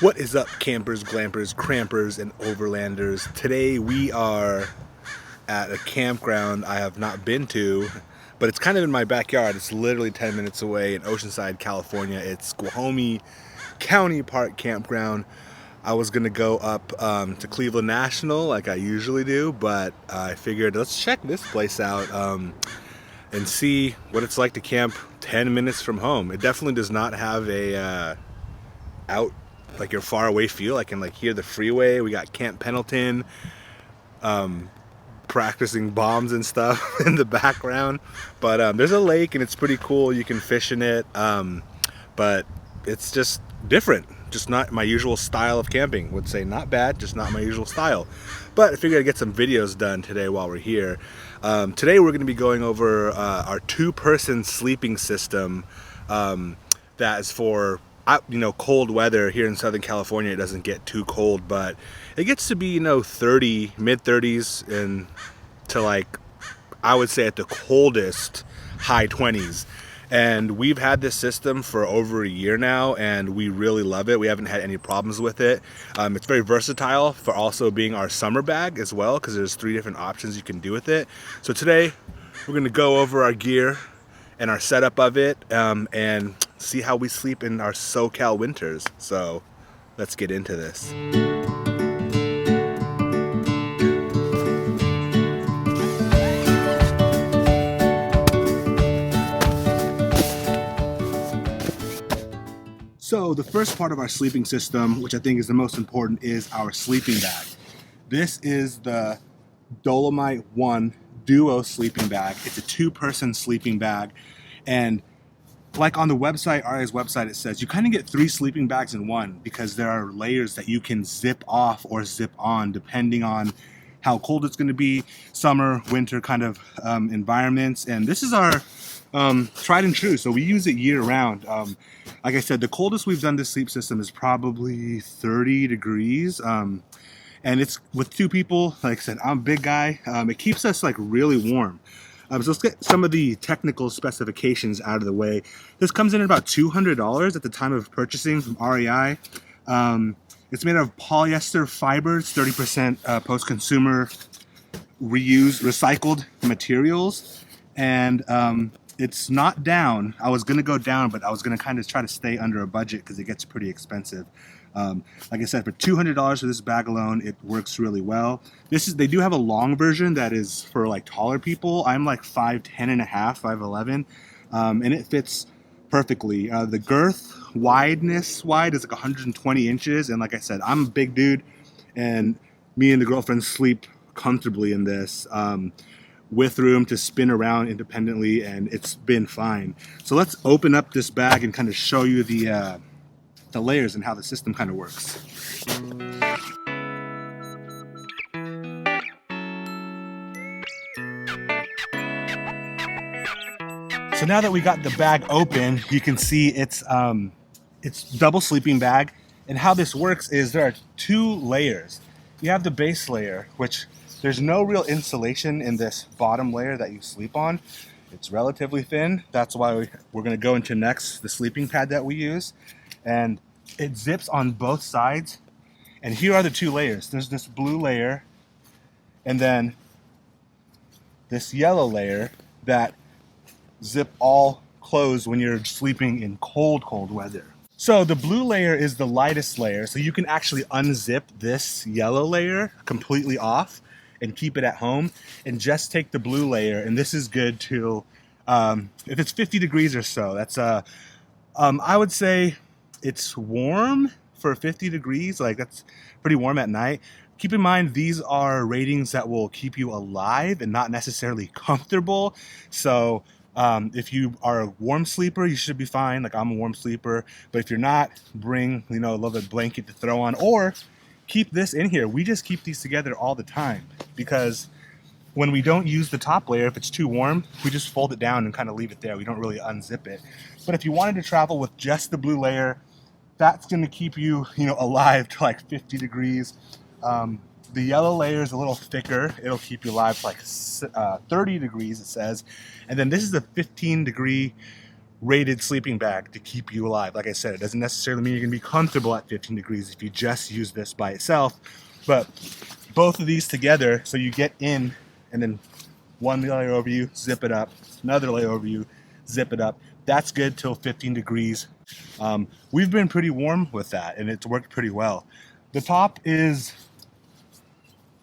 What is up, campers, glampers, crampers, and overlanders? Today we are at a campground I have not been to, but it's kind of in my backyard. It's literally 10 minutes away in Oceanside, California. It's Squamish County Park Campground. I was gonna go up to Cleveland National like I usually do, but I figured let's check this place out and see what it's like to camp 10 minutes from home. It definitely does not have a out like your far away feel. I can like hear the freeway. We got Camp Pendleton practicing bombs and stuff in the background, but there's a lake and it's pretty cool. You can fish in it, but it's just different, just not my usual style of camping. Would say not bad, just not my usual style, but I figured I'd get some videos done today while we're here. Today we're going to be going over our two-person sleeping system that is for cold weather. Here in Southern California it doesn't get too cold, but it gets to be mid 30s and to like, I would say at the coldest, high 20s. And we've had this system for over a year now and we really love it. We haven't had any problems with it. It's very versatile for also being our summer bag as well, because there's 3 different options you can do with it. So today we're going to go over our gear and our setup of it and see how we sleep in our SoCal winters. So let's get into this. So the first part of our sleeping system, which I think is the most important, is our sleeping bag. This is the Dolomite One Duo sleeping bag. It's a 2-person sleeping bag, and like on the website, RA's website, it says you kind of get 3 sleeping bags in one because there are layers that you can zip off or zip on depending on how cold it's going to be, summer, winter kind of environments. And this is our tried and true, so we use it year round. Like I said, the coldest we've done this sleep system is probably 30 degrees. And it's with 2 people. Like I said, I'm a big guy. It keeps us like really warm. So let's get some of the technical specifications out of the way. This comes in at about $200 at the time of purchasing from REI. It's made of polyester fibers, 30% post-consumer reused, recycled materials. And it's not down. I was gonna go down, but I was gonna kind of try to stay under a budget because it gets pretty expensive. Like I said, for $200 for this bag alone, it works really well. They do have a long version that is for like taller people. I'm like 5'10 and a half, 5'11, and it fits perfectly. The girth wide is like 120 inches, and like I said, I'm a big dude, and me and the girlfriend sleep comfortably in this. With room to spin around independently, and it's been fine. So let's open up this bag and kind of show you the layers and how the system kind of works. So now that we got the bag open, you can see it's double sleeping bag, and how this works is there are 2 layers. You have the base layer, which there's no real insulation in this bottom layer that you sleep on. It's relatively thin. That's why we're going to go into next the sleeping pad that we use. And it zips on both sides. And here are the 2 layers. There's this blue layer and then this yellow layer that zip all closed when you're sleeping in cold weather. So the blue layer is the lightest layer. So you can actually unzip this yellow layer completely off and keep it at home and just take the blue layer. And this is good to, if it's 50 degrees or so, that's, I would say it's warm for 50 degrees. Like that's pretty warm at night. Keep in mind, these are ratings that will keep you alive and not necessarily comfortable. So if you are a warm sleeper, you should be fine. Like I'm a warm sleeper, but if you're not, bring, a little bit of blanket to throw on, or keep this in here. We just keep these together all the time because when we don't use the top layer, if it's too warm, we just fold it down and kind of leave it there. We don't really unzip it. But if you wanted to travel with just the blue layer, that's going to keep you, alive to like 50 degrees. The yellow layer is a little thicker. It'll keep you alive to like 30 degrees, it says. And then this is a 15 degree rated sleeping bag to keep you alive. Like I said, it doesn't necessarily mean you're gonna be comfortable at 15 degrees if you just use this by itself, but both of these together, so you get in and then one layer over you, zip it up, another layer over you, zip it up. That's good till 15 degrees. We've been pretty warm with that and it's worked pretty well. The top has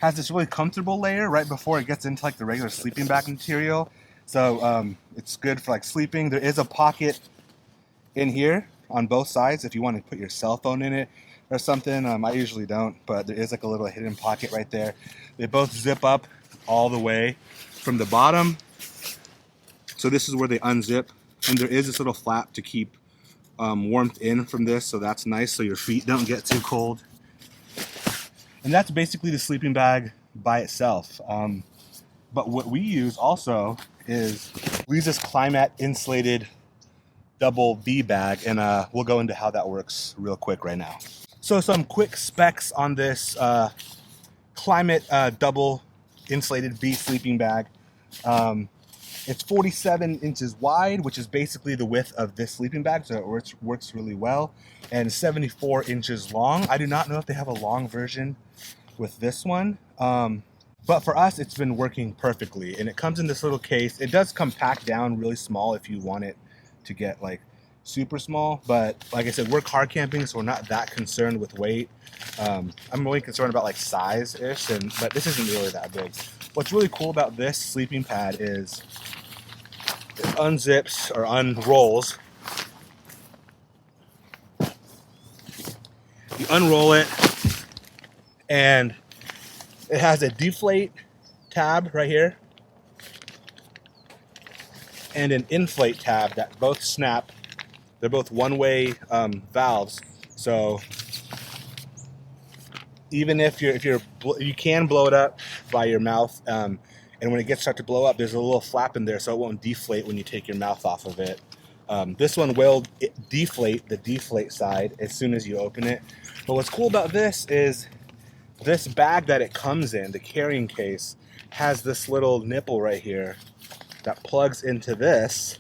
this really comfortable layer right before it gets into like the regular sleeping bag material. So it's good for like sleeping. There is a pocket in here on both sides if you want to put your cell phone in it or something. I usually don't, but there is like a little hidden pocket right there. They both zip up all the way from the bottom. So this is where they unzip, and there is this little flap to keep warmth in from this, so that's nice so your feet don't get too cold. And that's basically the sleeping bag by itself. But what we use also is we use this Klymit insulated double V bag, and we'll go into how that works real quick right now. So some quick specs on this Klymit double insulated V sleeping bag. It's 47 inches wide, which is basically the width of this sleeping bag, so it works really well, and 74 inches long. I do not know if they have a long version with this one, but for us it's been working perfectly, and it comes in this little case. It does come packed down really small if you want it to get like super small, but like I said, we're car camping, so we're not that concerned with weight. I'm really concerned about like size-ish, but this isn't really that big. What's really cool about this sleeping pad is it unzips or unrolls. You unroll it, and it has a deflate tab right here and an inflate tab that both snap. They're both one-way valves, so even if you can blow it up by your mouth, and when it gets start to blow up, there's a little flap in there so it won't deflate when you take your mouth off of it. This one will deflate the deflate side as soon as you open it. But what's cool about this is this bag that it comes in, the carrying case, has this little nipple right here that plugs into this,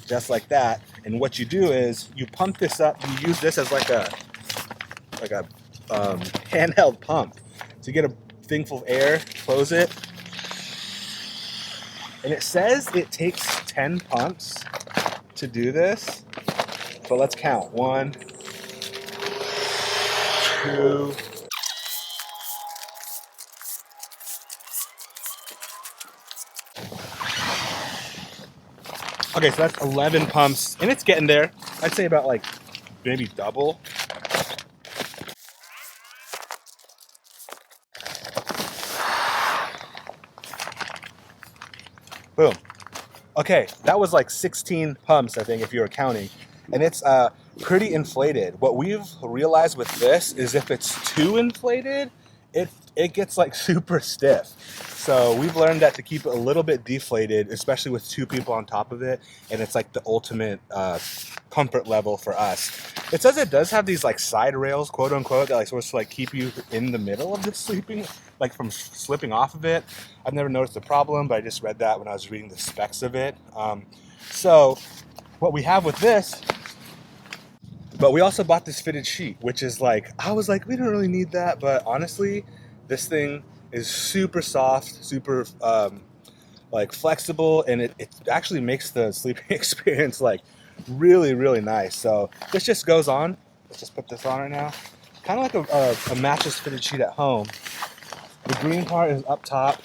just like that. And what you do is you pump this up. You use this as like a handheld pump. So you get a thing full of air, close it, and it says it takes 10 pumps to do this, but let's count. 1, 2, okay, so that's 11 pumps, and it's getting there. I'd say about like maybe double. Boom. Okay, that was like 16 pumps, I think, if you were counting. And it's pretty inflated. What we've realized with this is if it's too inflated, it gets like super stiff. So we've learned that to keep it a little bit deflated, especially with 2 people on top of it, and it's like the ultimate comfort level for us. It says it does have these like side rails, quote unquote, that like supposed to like keep you in the middle of the sleeping, like from slipping off of it. I've never noticed a problem, but I just read that when I was reading the specs of it. So what we have with this, but we also bought this fitted sheet, which is like, I was like, we don't really need that, but honestly, this thing is super soft, super like flexible, and it actually makes the sleeping experience like really, really nice. So this just goes on. Let's just put this on right now. Kind of like a mattress fitted sheet at home. The green part is up top.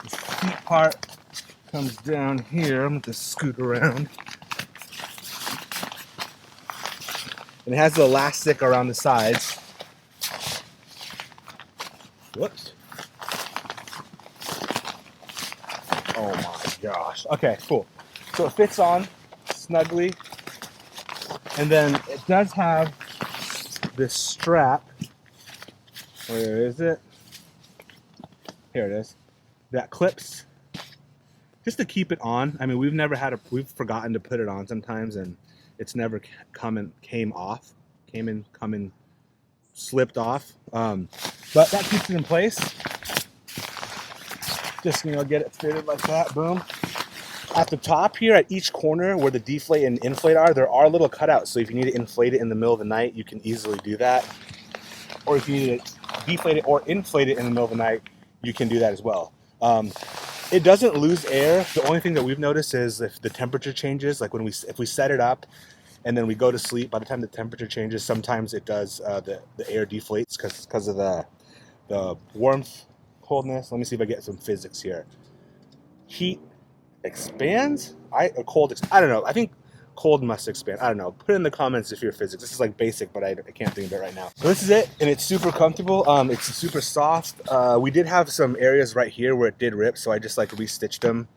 The seat part comes down here. I'm going to scoot around. And it has the elastic around the sides. Whoops. Oh my gosh. Okay, cool. So it fits on snugly. And then it does have this strap. Where is it? Here it is. That clips just to keep it on. I mean, we've forgotten to put it on sometimes, and it's never slipped off. But that keeps it in place. Just, get it fitted like that, boom. At the top here, at each corner where the deflate and inflate are, there are little cutouts. So if you need to inflate it in the middle of the night, you can easily do that. Or if you need to deflate it or inflate it in the middle of the night, you can do that as well. It doesn't lose air. The only thing that we've noticed is if the temperature changes, like if we set it up and then we go to sleep, by the time the temperature changes, sometimes it does, the air deflates because of the warmth, coldness. Let me see if I get some physics here. Heat expands? I don't know. I think cold must expand. I don't know. Put it in the comments if you're physics. This is like basic, but I can't think of it right now. So this is it, and it's super comfortable. It's super soft. We did have some areas right here where it did rip, so I just like restitched them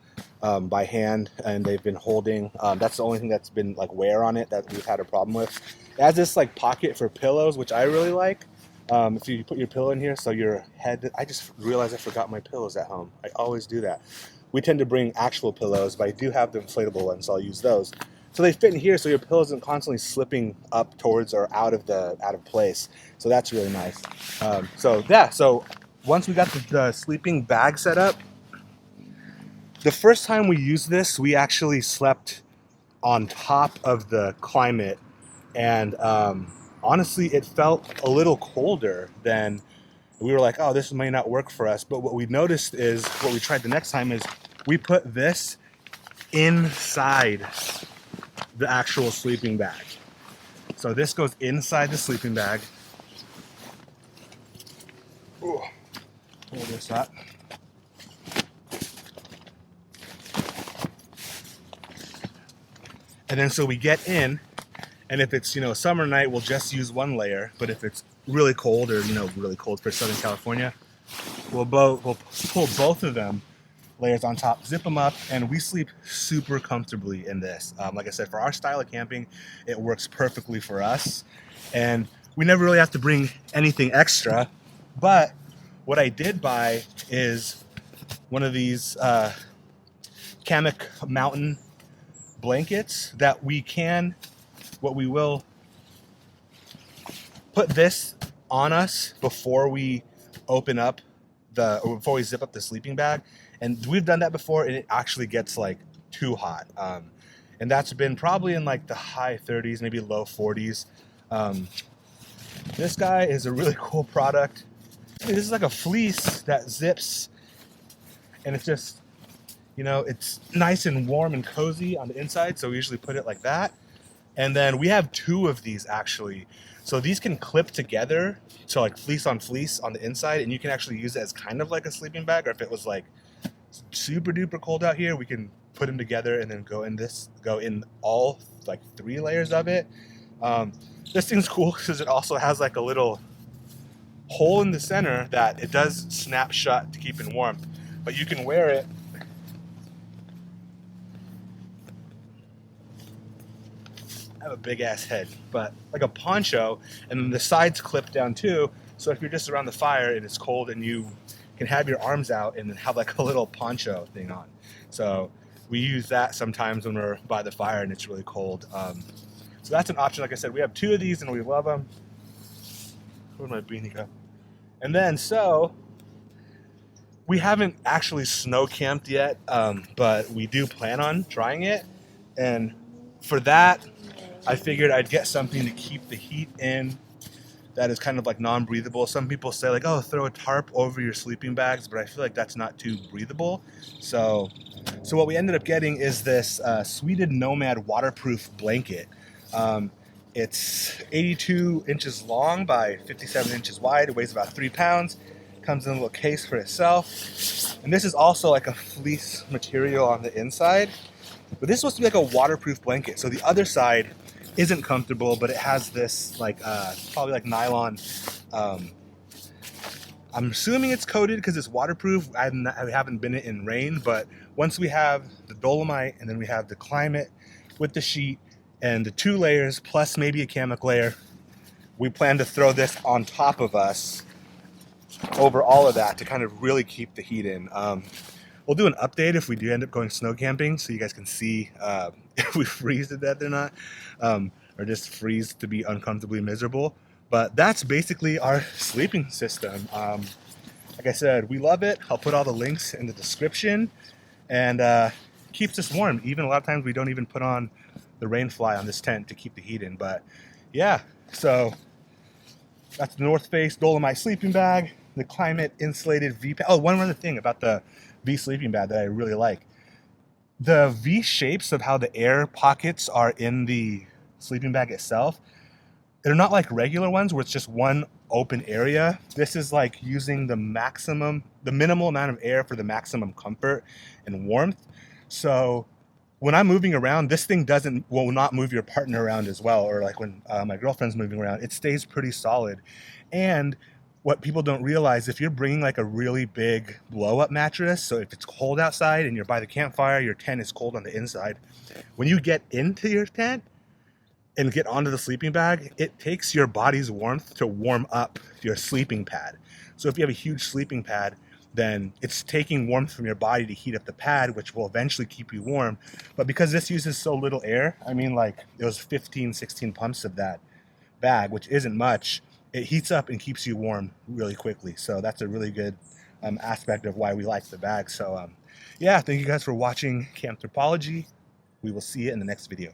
by hand, and they've been holding. That's the only thing that's been like wear on it that we've had a problem with. It has this like pocket for pillows, which I really like. If you put your pillow in here, so your head. I just realized I forgot my pillows at home. I always do that. We tend to bring actual pillows, but I do have the inflatable ones, so I'll use those. So they fit in here, so your pillow isn't constantly slipping up towards or out of place. So that's really nice. So once we got the sleeping bag set up, the first time we used this, we actually slept on top of the Klymit, and honestly, it felt a little colder than. We were like, oh, this may not work for us. But what we noticed is, what we tried the next time is, we put this inside the actual sleeping bag. So this goes inside the sleeping bag. Ooh, pull this up. And then so we get in, and if it's, a summer night, we'll just use one layer. But if it's really cold, or really cold for Southern California, we'll pull both of them layers on top, zip them up, and we sleep super comfortably in this. Like I said, for our style of camping, it works perfectly for us, and we never really have to bring anything extra. But what I did buy is one of these Kammok mountain blankets that we will put this on us before we before we zip up the sleeping bag. And we've done that before, and it actually gets like too hot. And that's been probably in like the high 30s, maybe low 40s. This guy is a really cool product. This is like a fleece that zips, and it's just, it's nice and warm and cozy on the inside. So we usually put it like that. And then we have two of these actually. So these can clip together, so like fleece on the inside, and you can actually use it as kind of like a sleeping bag. Or if it was like super duper cold out here, we can put them together and then go in all like 3 layers of it. This thing's cool because it also has like a little hole in the center that it does snap shut to keep it warm, but you can wear it. I have a big ass head, but like a poncho, and then the sides clip down too. So if you're just around the fire and it's cold, and you can have your arms out and then have like a little poncho thing on. So we use that sometimes when we're by the fire and it's really cold. So that's an option. Like I said, we have 2 of these and we love them. Where'd my beanie go? And then, so we haven't actually snow camped yet, but we do plan on trying it. And for that, I figured I'd get something to keep the heat in that is kind of like non-breathable. Some people say like, oh, throw a tarp over your sleeping bags, but I feel like that's not too breathable. So what we ended up getting is this SUITEDNOMAD waterproof blanket. It's 82 inches long by 57 inches wide. It weighs about 3 pounds. Comes in a little case for itself. And this is also like a fleece material on the inside. But this is supposed to be like a waterproof blanket. So the other side isn't comfortable, but it has this like probably like nylon. I'm assuming it's coated because it's waterproof. I haven't been in rain, but once we have the Dolomite and then we have the Klymit with the sheet and the 2 layers plus maybe a Kammok layer, we plan to throw this on top of us over all of that to kind of really keep the heat in. We'll do an update if we do end up going snow camping, so you guys can see if we freeze to death or not, or just freeze to be uncomfortably miserable. But that's basically our sleeping system. Like I said, we love it. I'll put all the links in the description, and keeps us warm. Even a lot of times we don't even put on the rain fly on this tent to keep the heat in. But yeah, so that's the North Face Dolomite sleeping bag, the Klymit insulated V pad. Oh, one other thing about the V sleeping bag that I really like. The V shapes of how the air pockets are in the sleeping bag itself, they're not like regular ones where it's just one open area. This is like using the minimal amount of air for the maximum comfort and warmth. So when I'm moving around, this thing will not move your partner around as well. Or like when my girlfriend's moving around, it stays pretty solid. And what people don't realize, if you're bringing like a really big blow up mattress, so if it's cold outside and you're by the campfire, your tent is cold on the inside, when you get into your tent and get onto the sleeping bag, it takes your body's warmth to warm up your sleeping pad. So if you have a huge sleeping pad, then it's taking warmth from your body to heat up the pad, which will eventually keep you warm. But because this uses so little air, I mean, like it was 15, 16 pumps of that bag, which isn't much, it heats up and keeps you warm really quickly. So that's a really good aspect of why we like the bag. So yeah, thank you guys for watching Campthropology. We will see you in the next video.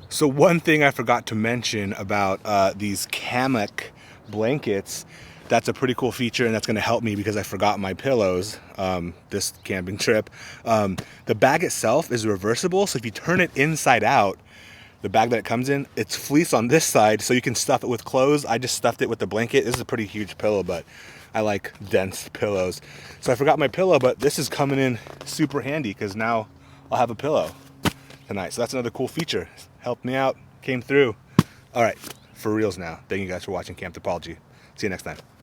So one thing I forgot to mention about these Kammok blankets, that's a pretty cool feature, and that's going to help me because I forgot my pillows this camping trip. The bag itself is reversible, so if you turn it inside out, the bag that it comes in, it's fleece on this side, so you can stuff it with clothes. I just stuffed it with the blanket. This is a pretty huge pillow, but I like dense pillows. So I forgot my pillow, but this is coming in super handy because now I'll have a pillow tonight. So that's another cool feature. Helped me out, came through. All right, for reals now. Thank you guys for watching Campthropology. See you next time.